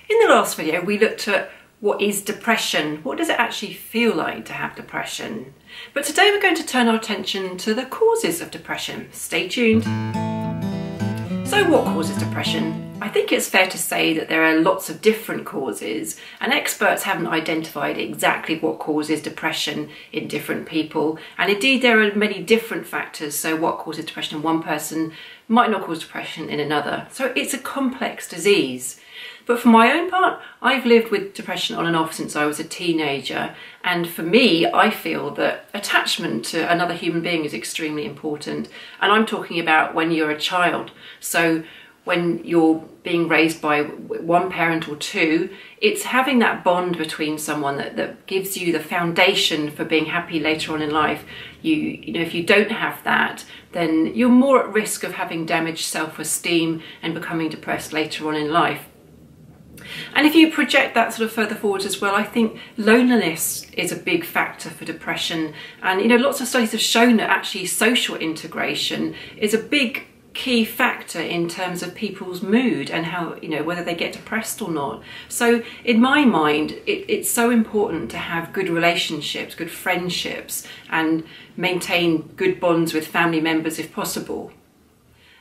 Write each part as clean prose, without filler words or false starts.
In the last video, we looked at what is depression. What does it actually feel like to have depression? But today we're going to turn our attention to the causes of depression. Stay tuned. So what causes depression? I think it's fair to say that there are lots of different causes, and experts haven't identified exactly what causes depression in different people. And indeed there are many different factors, so what causes depression in one person might not cause depression in another. So it's a complex disease. But for my own part, I've lived with depression on and off since I was a teenager. And for me, I feel that attachment to another human being is extremely important. And I'm talking about when you're a child. So when you're being raised by one parent or two, it's having that bond between someone that gives you the foundation for being happy later on in life. You know, if you don't have that, then you're more at risk of having damaged self-esteem and becoming depressed later on in life. And if you project that sort of further forward as well, I think loneliness is a big factor for depression. And, you know, lots of studies have shown that actually social integration is a big key factor in terms of people's mood and how, you know, whether they get depressed or not. So in my mind, it's so important to have good relationships, good friendships, and maintain good bonds with family members if possible.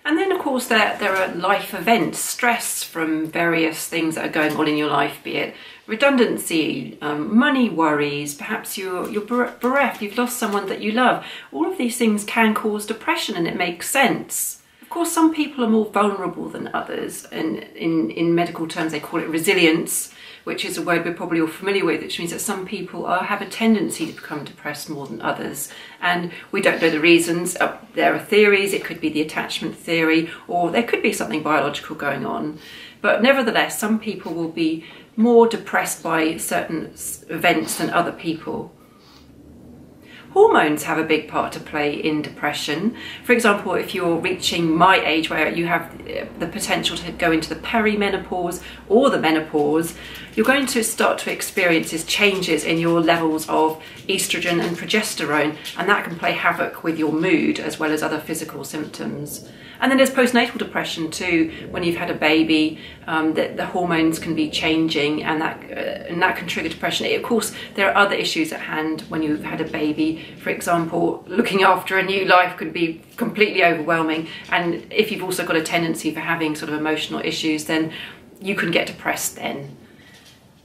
And then, of course, there are life events, stress from various things that are going on in your life, be it redundancy, money worries, perhaps you're bereft, you've lost someone that you love. All of these things can cause depression, and it makes sense. Of course, some people are more vulnerable than others, and in medical terms they call it resilience, which is a word we're probably all familiar with, which means that some people have a tendency to become depressed more than others. And we don't know the reasons. There are theories. It could be the attachment theory, or there could be something biological going on. But nevertheless, some people will be more depressed by certain events than other people. Hormones have a big part to play in depression. For example, if you're reaching my age where you have the potential to go into the perimenopause or the menopause, you're going to start to experience these changes in your levels of estrogen and progesterone, and that can play havoc with your mood as well as other physical symptoms. And then there's postnatal depression too. When you've had a baby, the hormones can be changing, and that can trigger depression. Of course, there are other issues at hand when you've had a baby. For example, looking after a new life could be completely overwhelming. And if you've also got a tendency for having sort of emotional issues, then you can get depressed then.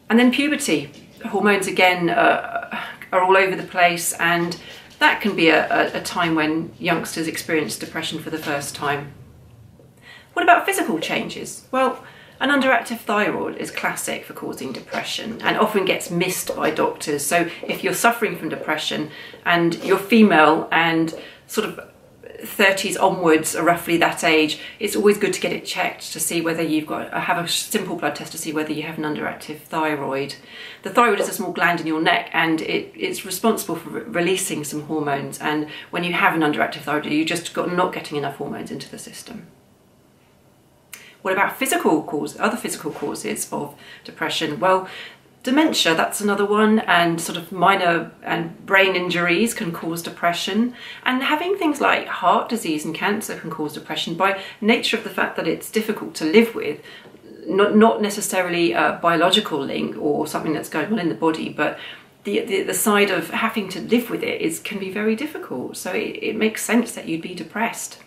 And then puberty. Hormones again are all over the place, and that can be a time when youngsters experience depression for the first time. What about physical changes? Well, an underactive thyroid is classic for causing depression and often gets missed by doctors. So if you're suffering from depression and you're female and sort of 30s onwards are roughly that age, it's always good to get it checked to see whether you've got, have a simple blood test to see whether you have an underactive thyroid. The thyroid is a small gland in your neck, and it's responsible for releasing some hormones, and when you have an underactive thyroid, you just got not getting enough hormones into the system. What about other physical causes of depression? Well, dementia, that's another one, and sort of minor and brain injuries can cause depression. And having things like heart disease and cancer can cause depression by nature of the fact that it's difficult to live with. Not necessarily a biological link or something that's going on in the body, but the side of having to live with it can be very difficult. So it makes sense that you'd be depressed.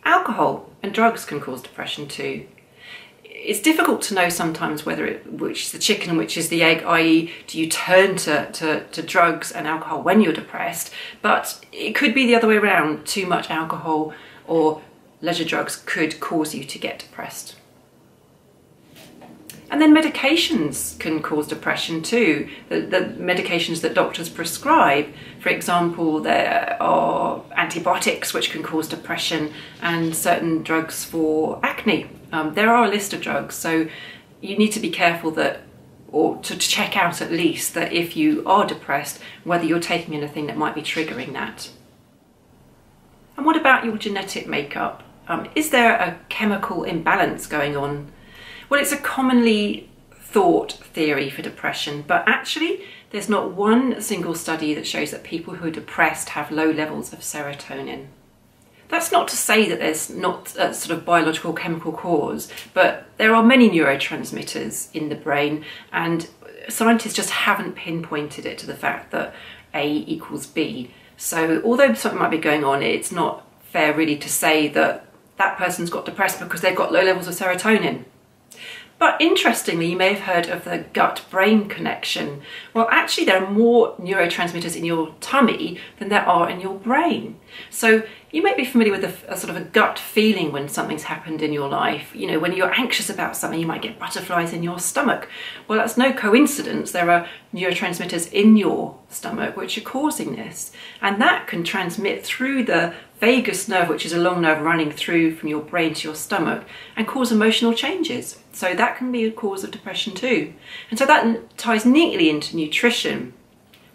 Alcohol and drugs can cause depression too. It's difficult to know sometimes which is the chicken and which is the egg, i.e. do you turn to drugs and alcohol when you're depressed, but it could be the other way around. Too much alcohol or leisure drugs could cause you to get depressed. And then medications can cause depression too. The medications that doctors prescribe, for example, there are antibiotics which can cause depression, and certain drugs for acne. There are a list of drugs, so you need to be careful that, or to check out at least, that if you are depressed, whether you're taking anything that might be triggering that. And what about your genetic makeup? Is there a chemical imbalance going on? Well, it's a commonly thought theory for depression, but actually there's not one single study that shows that people who are depressed have low levels of serotonin. That's not to say that there's not a sort of biological chemical cause, but there are many neurotransmitters in the brain, and scientists just haven't pinpointed it to the fact that A equals B. So although something might be going on, it's not fair really to say that that person's got depressed because they've got low levels of serotonin. But interestingly, you may have heard of the gut-brain connection. Well, actually there are more neurotransmitters in your tummy than there are in your brain. So you may be familiar with a sort of a gut feeling when something's happened in your life. You know, when you're anxious about something, you might get butterflies in your stomach. Well, that's no coincidence. There are neurotransmitters in your stomach which are causing this. And that can transmit through the vagus nerve, which is a long nerve running through from your brain to your stomach, and cause emotional changes. So that can be a cause of depression too. And so that ties neatly into nutrition.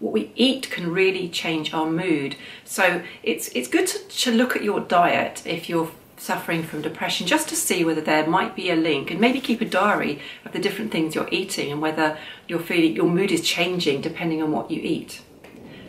What we eat can really change our mood. So it's good to look at your diet if you're suffering from depression, just to see whether there might be a link, and maybe keep a diary of the different things you're eating and whether you're feeling your mood is changing depending on what you eat.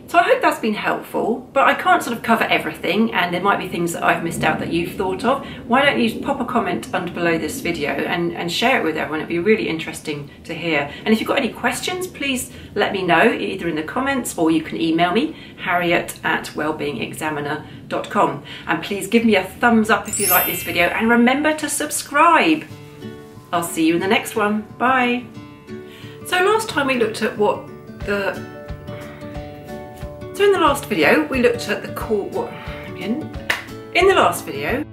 So I hope that's been helpful, but I can't sort of cover everything, and there might be things that I've missed out that you've thought of. Why don't you pop a comment under below this video and share it with everyone? It'd be really interesting to hear. And if you've got any questions, please let me know either in the comments, or you can email me, harriett@wellbeingexaminer.com. And please give me a thumbs up if you like this video, and remember to subscribe. I'll see you in the next one. Bye. So last time we looked at So in the last video, we looked at the core. In the last video,